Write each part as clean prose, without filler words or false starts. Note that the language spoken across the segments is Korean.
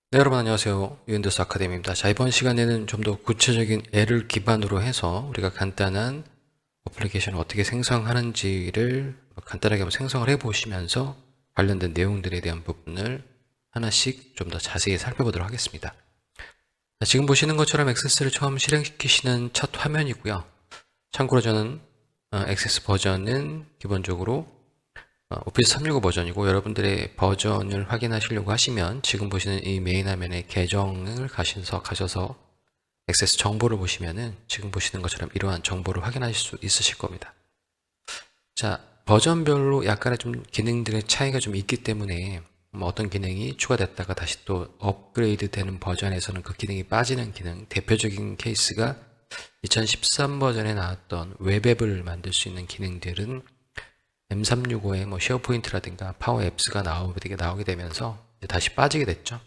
네, 여러분 안녕하세요. 윈도우스 아카데미입니다. 자, 이번 시간에는 좀 더 구체적인 L을 기반으로 해서 우리가 간단한 어플리케이션을 어떻게 생성하는지를 간단하게 한번 생성을 해 보시면서 관련된 내용들에 대한 부분을 하나씩 좀 더 자세히 살펴보도록 하겠습니다. 자, 지금 보시는 것처럼 액세스를 처음 실행시키시는 첫 화면이고요. 참고로 저는 액세스 버전은 기본적으로 오피스 365 버전이고, 여러분들의 버전을 확인하시려고 하시면 지금 보시는 이 메인 화면에 계정을 가셔서 액세스 정보를 보시면은 지금 보시는 것처럼 이러한 정보를 확인하실 수 있으실 겁니다. 자, 버전별로 약간의 좀 기능들의 차이가 좀 있기 때문에 어떤 기능이 추가됐다가 다시 또 업그레이드 되는 버전에서는 그 기능이 빠지는 기능, 대표적인 케이스가 2013 버전에 나왔던 웹앱을 만들 수 있는 기능들은 M365에 뭐 쉐어포인트라든가 파워 앱스가 나오게 되면서 다시 빠지게 됐죠.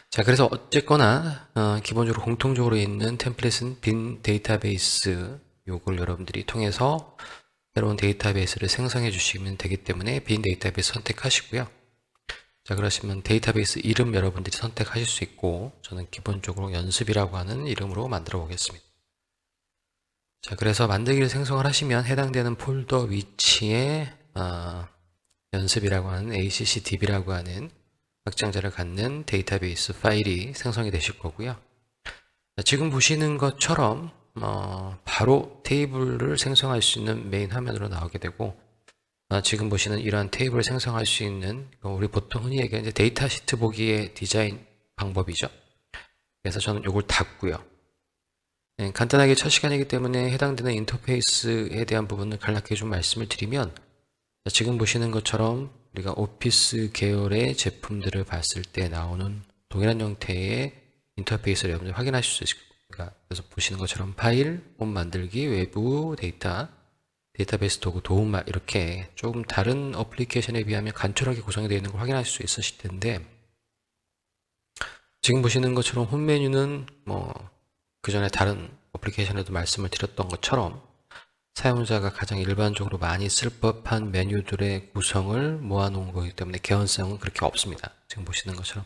자, 그래서 어쨌거나 기본적으로 공통적으로 있는 템플릿은 빈 데이터베이스, 요걸 여러분들이 통해서 새로운 데이터베이스를 생성해 주시면 되기 때문에 빈 데이터베이스 선택하시고요. 자, 그러시면 데이터베이스 이름 여러분들이 선택하실 수 있고, 저는 기본적으로 연습이라고 하는 이름으로 만들어 보겠습니다. 자, 그래서 만들기를 생성을 하시면 해당되는 폴더 위치에 연습이라고 하는 ACCDB라고 하는 확장자를 갖는 데이터베이스 파일이 생성이 되실 거고요. 자, 지금 보시는 것처럼 바로 테이블을 생성할 수 있는 메인 화면으로 나오게 되고, 지금 보시는 이러한 테이블을 생성할 수 있는, 우리 보통 흔히 얘기하는 데이터 시트 보기의 디자인 방법이죠. 그래서 저는 이걸 닫고요. 네, 간단하게 첫 시간이기 때문에 해당되는 인터페이스에 대한 부분을 간략하게 좀 말씀을 드리면, 지금 보시는 것처럼 우리가 오피스 계열의 제품들을 봤을 때 나오는 동일한 형태의 인터페이스를 여러분들 확인하실 수 있을 겁니다. 그래서 보시는 것처럼 파일, 홈 만들기, 외부 데이터, 데이터베이스 도구, 도움말 이렇게 조금 다른 어플리케이션에 비하면 간편하게 구성이 되어 있는 걸 확인하실 수 있으실 텐데, 지금 보시는 것처럼 홈 메뉴는 그 전에 다른 어플리케이션에도 말씀을 드렸던 것처럼 사용자가 가장 일반적으로 많이 쓸 법한 메뉴들의 구성을 모아놓은 거기 때문에 개연성은 그렇게 없습니다. 지금 보시는 것처럼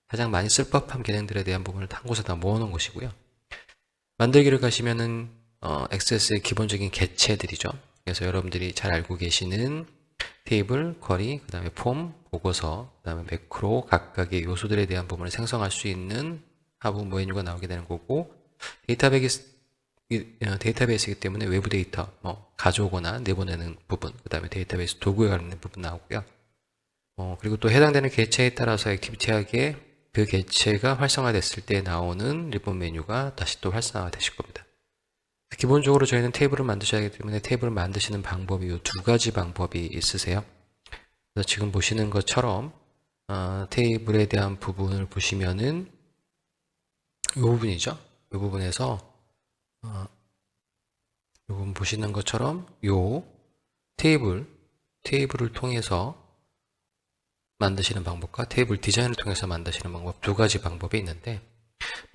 가장 많이 쓸 법한 기능들에 대한 부분을 한 곳에 다 모아놓은 것이고요. 만들기를 가시면은 액세스의 기본적인 개체들이죠. 그래서 여러분들이 잘 알고 계시는 테이블, 쿼리, 그 다음에 폼, 보고서, 그 다음에 매크로, 각각의 요소들에 대한 부분을 생성할 수 있는 하부 메뉴가 나오게 되는 거고, 데이터베이스이기 때문에 외부 데이터, 가져오거나 내보내는 부분, 그 다음에 데이터베이스 도구에 관련된 부분 나오고요. 그리고 또 해당되는 개체에 따라서 액티비티하게 그 개체가 활성화됐을 때 나오는 리본 메뉴가 다시 또 활성화가 되실 겁니다. 기본적으로 저희는 테이블을 만드셔야 하기 때문에 테이블을 만드시는 방법이 이 두 가지 방법이 있으세요. 그래서 지금 보시는 것처럼 테이블에 대한 부분을 보시면은 이 부분이죠. 이 부분에서 이 부분 보시는 것처럼 이 테이블을 통해서 만드시는 방법과 테이블 디자인을 통해서 만드시는 방법 두 가지 방법이 있는데,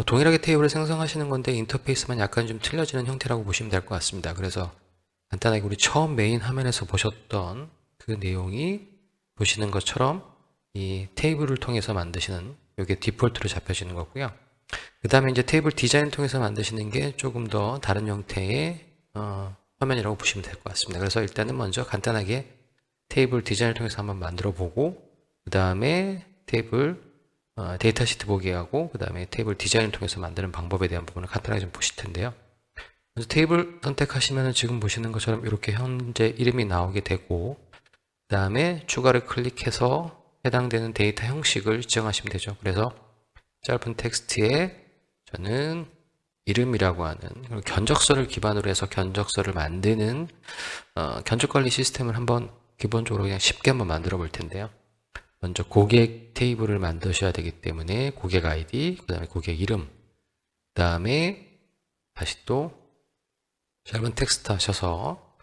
동일하게 테이블을 생성하시는 건데 인터페이스만 약간 좀 틀려지는 형태라고 보시면 될 것 같습니다. 그래서 간단하게 우리 처음 메인 화면에서 보셨던 그 내용이 보시는 것처럼 이 테이블을 통해서 만드시는, 이게 디폴트로 잡혀지는 거고요. 그 다음에 이제 테이블 디자인을 통해서 만드시는 게 조금 더 다른 형태의 화면이라고 보시면 될 것 같습니다. 그래서 일단은 먼저 간단하게 테이블 디자인을 통해서 한번 만들어 보고, 그 다음에 데이터 시트 보기 하고, 그 다음에 테이블 디자인을 통해서 만드는 방법에 대한 부분을 간단하게 좀 보실 텐데요. 먼저 테이블 선택하시면 지금 보시는 것처럼 이렇게 현재 이름이 나오게 되고, 그 다음에 추가를 클릭해서 해당되는 데이터 형식을 지정하시면 되죠. 그래서 짧은 텍스트에 저는 이름이라고 하는 견적서를 기반으로 해서 견적서를 만드는 견적관리 시스템을 한번 기본적으로 그냥 쉽게 한번 만들어 볼 텐데요. 먼저 고객 테이블을 만드셔야 되기 때문에 고객 아이디, 그 다음에 고객 이름, 그 다음에 다시 또 짧은 텍스트 하셔서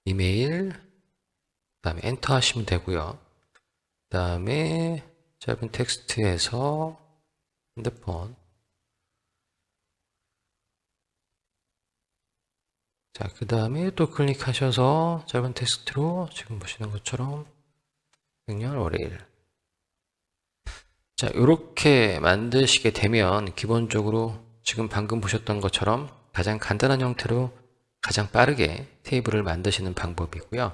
이메일, 그 다음에 엔터 하시면 되고요. 그 다음에 짧은 텍스트에서 핸드폰, 자, 그 다음에 또 클릭하셔서 짧은 텍스트로 지금 보시는 것처럼 6년 월요일. 자, 이렇게 만드시게 되면 기본적으로 지금 방금 보셨던 것처럼 가장 간단한 형태로 가장 빠르게 테이블을 만드시는 방법이고요.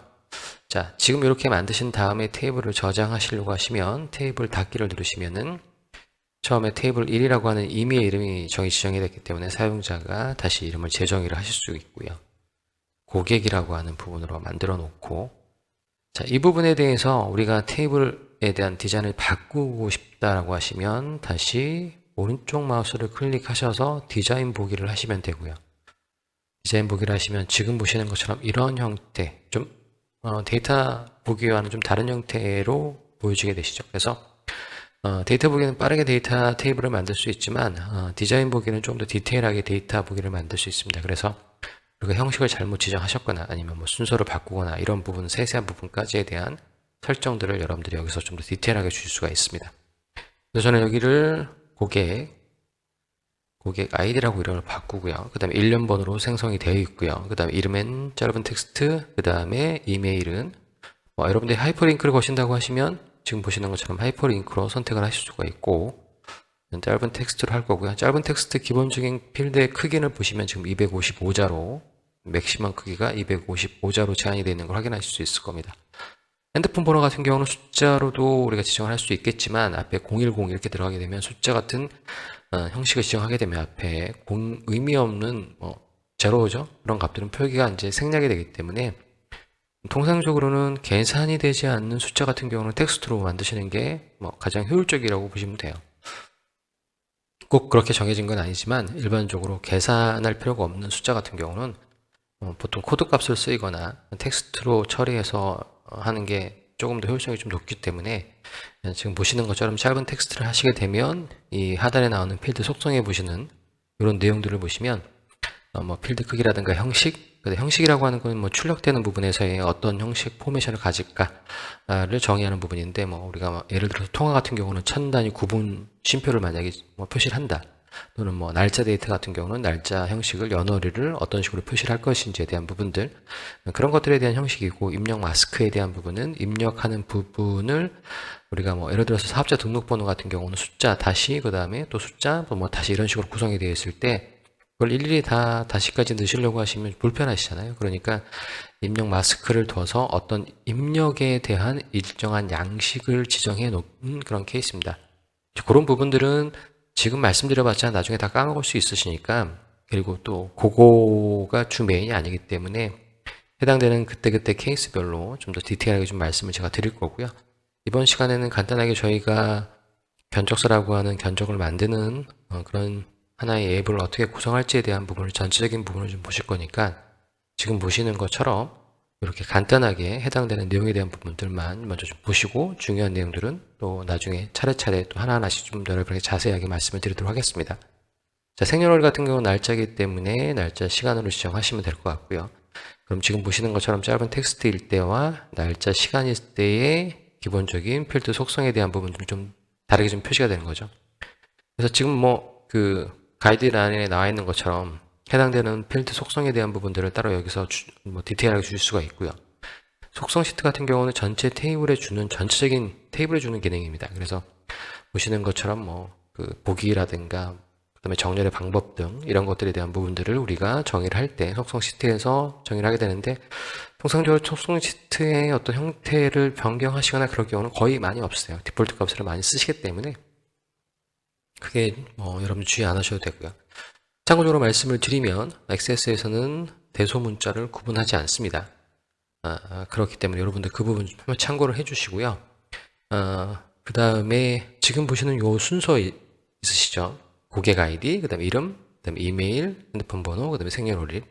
자, 지금 이렇게 만드신 다음에 테이블을 저장하시려고 하시면 테이블 닫기를 누르시면은 처음에 테이블 1이라고 하는 임의의 이름이 지정이 됐기 때문에 사용자가 다시 이름을 재정의를 하실 수 있고요. 고객이라고 하는 부분으로 만들어 놓고, 자, 이 부분에 대해서 우리가 테이블에 대한 디자인을 바꾸고 싶다라고 하시면 다시 오른쪽 마우스를 클릭하셔서 디자인 보기를 하시면 되고요. 디자인 보기를 하시면 지금 보시는 것처럼 이런 형태, 좀 데이터 보기와는 좀 다른 형태로 보여지게 되시죠. 그래서 데이터 보기는 빠르게 데이터 테이블을 만들 수 있지만 디자인 보기는 좀 더 디테일하게 데이터 보기를 만들 수 있습니다. 그래서 우리가 형식을 잘못 지정하셨거나 아니면 뭐 순서를 바꾸거나 이런 부분, 세세한 부분까지에 대한 설정들을 여러분들이 여기서 좀 더 디테일하게 주실 수가 있습니다. 그래서 저는 여기를 고객 아이디라고 이름을 바꾸고요. 그 다음에 일련번호로 생성이 되어 있고요. 그 다음에 이름엔 짧은 텍스트, 그 다음에 이메일은 여러분들이 하이퍼링크를 거신다고 하시면 지금 보시는 것처럼 하이퍼링크로 선택을 하실 수가 있고, 짧은 텍스트로 할 거고요. 짧은 텍스트 기본적인 필드의 크기를 보시면 지금 255자로 맥시멈 크기가 255자로 제한이 되어 있는 걸 확인하실 수 있을 겁니다. 핸드폰 번호 같은 경우는 숫자로도 우리가 지정을 할 수 있겠지만 앞에 010 이렇게 들어가게 되면 숫자 같은 형식을 지정하게 되면 앞에 의미 없는 제로죠. 그런 값들은 표기가 이제 생략이 되기 때문에 통상적으로는 계산이 되지 않는 숫자 같은 경우는 텍스트로 만드시는 게 가장 효율적이라고 보시면 돼요. 꼭 그렇게 정해진 건 아니지만 일반적으로 계산할 필요가 없는 숫자 같은 경우는 보통 코드 값을 쓰이거나 텍스트로 처리해서 하는 게 조금 더 효율성이 좀 높기 때문에 지금 보시는 것처럼 짧은 텍스트를 하시게 되면 이 하단에 나오는 필드 속성에 보시는 이런 내용들을 보시면 필드 크기라든가 형식이라고 하는 건 출력되는 부분에서의 어떤 형식 포메이션을 가질까를 정의하는 부분인데 우리가 예를 들어서 통화 같은 경우는 천 단위 구분 쉼표를 만약에 표시를 한다. 또는 날짜 데이터 같은 경우는 날짜 형식을 연월일을 어떤 식으로 표시를 할 것인지에 대한 부분들, 그런 것들에 대한 형식이고, 입력 마스크에 대한 부분은 입력하는 부분을 우리가 예를 들어서 사업자 등록번호 같은 경우는 숫자 다시 그 다음에 또 숫자 또 다시 이런 식으로 구성이 되어 있을 때 그걸 일일이 다 다시까지 넣으시려고 하시면 불편하시잖아요. 그러니까 입력 마스크를 둬서 어떤 입력에 대한 일정한 양식을 지정해 놓은 그런 케이스입니다. 그런 부분들은 지금 말씀드려봤자 나중에 다 까먹을 수 있으시니까, 그리고 또 그거가 주 메인이 아니기 때문에 해당되는 그때그때 케이스별로 좀 더 디테일하게 좀 말씀을 제가 드릴 거고요. 이번 시간에는 간단하게 저희가 견적서라고 하는 견적을 만드는 그런 하나의 앱을 어떻게 구성할지에 대한 부분을, 전체적인 부분을 좀 보실 거니까 지금 보시는 것처럼 이렇게 간단하게 해당되는 내용에 대한 부분들만 먼저 좀 보시고, 중요한 내용들은 또 나중에 차례차례 또 하나하나씩 좀 여러분에게 자세하게 말씀을 드리도록 하겠습니다. 자, 생년월 같은 경우는 날짜이기 때문에 날짜 시간으로 지정하시면 될 것 같고요. 그럼 지금 보시는 것처럼 짧은 텍스트일 때와 날짜 시간일 때의 기본적인 필드 속성에 대한 부분들은 좀 다르게 좀 표시가 되는 거죠. 그래서 지금 가이드라인에 나와 있는 것처럼 해당되는 필드 속성에 대한 부분들을 따로 여기서 디테일하게 주실 수가 있고요. 속성 시트 같은 경우는 전체 테이블에 주는 전체적인 테이블에 주는 기능입니다. 그래서 보시는 것처럼 보기라든가 그다음에 정렬의 방법 등 이런 것들에 대한 부분들을 우리가 정의를 할 때 속성 시트에서 정의를 하게 되는데, 통상적으로 속성 시트의 어떤 형태를 변경하시거나 그럴 경우는 거의 많이 없어요. 디폴트 값을 많이 쓰시기 때문에 크게 여러분 주의 안 하셔도 되고요. 참고적으로 말씀을 드리면 XS에서는 대소문자를 구분하지 않습니다. 그렇기 때문에 여러분들 그 부분 좀 참고를 해주시고요. 그 다음에 지금 보시는 요 순서 있으시죠? 고객 아이디, 그 다음에 이름, 그 다음에 이메일, 핸드폰 번호, 그 다음에 생년월일.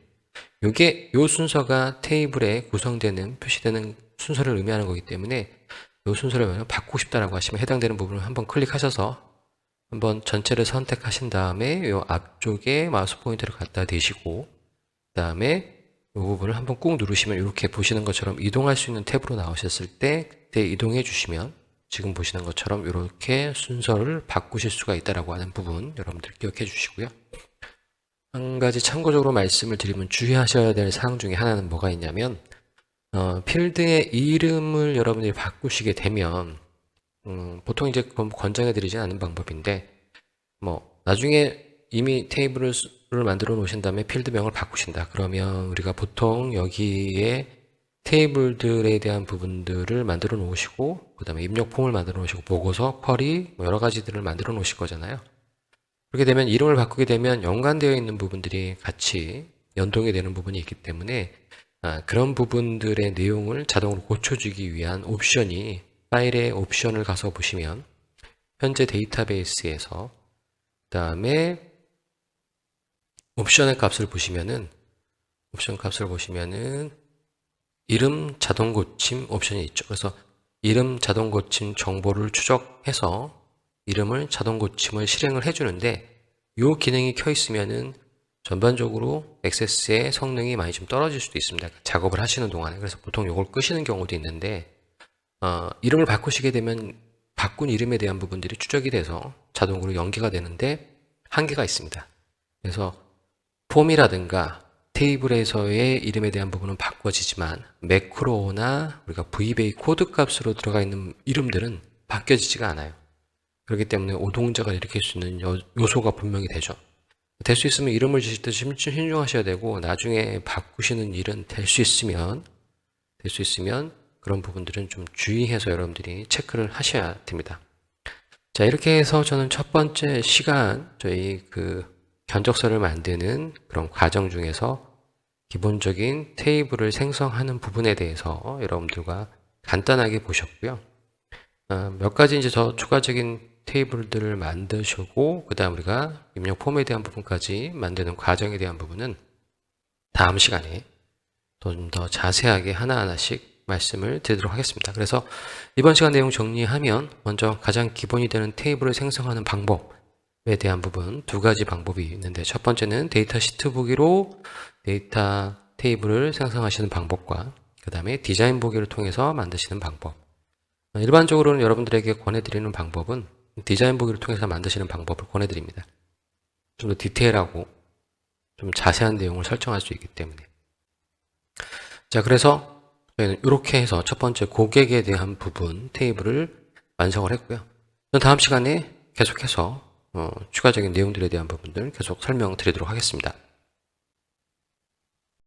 요 순서가 테이블에 구성되는, 표시되는 순서를 의미하는 거기 때문에 요 순서를 바꾸고 싶다라고 하시면 해당되는 부분을 한번 클릭하셔서 한번 전체를 선택하신 다음에 이 앞쪽에 마우스 포인터를 갖다 대시고, 그 다음에 이 부분을 한번 꾹 누르시면 이렇게 보시는 것처럼 이동할 수 있는 탭으로 나오셨을 때 그때 이동해 주시면 지금 보시는 것처럼 이렇게 순서를 바꾸실 수가 있다라고 하는 부분 여러분들 기억해 주시고요. 한 가지 참고적으로 말씀을 드리면 주의하셔야 될 사항 중에 하나는 뭐가 있냐면 필드의 이름을 여러분들이 바꾸시게 되면 보통 이제 권장해 드리진 않는 방법인데, 나중에 이미 테이블을 만들어 놓으신 다음에 필드명을 바꾸신다. 그러면 우리가 보통 여기에 테이블들에 대한 부분들을 만들어 놓으시고, 그 다음에 입력 폼을 만들어 놓으시고, 보고서, 쿼리, 여러 가지들을 만들어 놓으실 거잖아요. 그렇게 되면 이름을 바꾸게 되면 연관되어 있는 부분들이 같이 연동이 되는 부분이 있기 때문에 그런 부분들의 내용을 자동으로 고쳐주기 위한 옵션이 파일의 옵션을 가서 보시면 현재 데이터베이스에서 그 다음에 옵션의 값을 보시면은 이름 자동 고침 옵션이 있죠. 그래서 이름 자동 고침 정보를 추적해서 이름을 자동 고침을 실행을 해주는데 이 기능이 켜 있으면은 전반적으로 액세스의 성능이 많이 좀 떨어질 수도 있습니다. 작업을 하시는 동안에. 그래서 보통 이걸 끄시는 경우도 있는데 이름을 바꾸시게 되면 바꾼 이름에 대한 부분들이 추적이 돼서 자동으로 연계가 되는데 한계가 있습니다. 그래서 폼이라든가 테이블에서의 이름에 대한 부분은 바꿔지지만 매크로나 우리가 VBA 코드 값으로 들어가 있는 이름들은 바뀌어지지가 않아요. 그렇기 때문에 오동작을 일으킬 수 있는 요소가 분명히 되죠. 될 수 있으면 이름을 지실 때 신중하셔야 되고 나중에 바꾸시는 일은 될 수 있으면 그런 부분들은 좀 주의해서 여러분들이 체크를 하셔야 됩니다. 자, 이렇게 해서 저는 첫 번째 시간 저희 견적서를 만드는 그런 과정 중에서 기본적인 테이블을 생성하는 부분에 대해서 여러분들과 간단하게 보셨고요. 몇 가지 이제 더 추가적인 테이블들을 만드시고 그 다음 우리가 입력 폼에 대한 부분까지 만드는 과정에 대한 부분은 다음 시간에 좀 더 자세하게 하나하나씩 말씀을 드리도록 하겠습니다. 그래서 이번 시간 내용 정리하면 먼저 가장 기본이 되는 테이블을 생성하는 방법에 대한 부분 두 가지 방법이 있는데 첫 번째는 데이터 시트 보기로 데이터 테이블을 생성하시는 방법과 그 다음에 디자인 보기를 통해서 만드시는 방법. 일반적으로는 여러분들에게 권해드리는 방법은 디자인 보기를 통해서 만드시는 방법을 권해드립니다. 좀 더 디테일하고 좀 자세한 내용을 설정할 수 있기 때문에. 자, 그래서 저희는 이렇게 해서 첫 번째 고객에 대한 부분 테이블을 완성을 했고요. 다음 시간에 계속해서 추가적인 내용들에 대한 부분들 계속 설명드리도록 하겠습니다.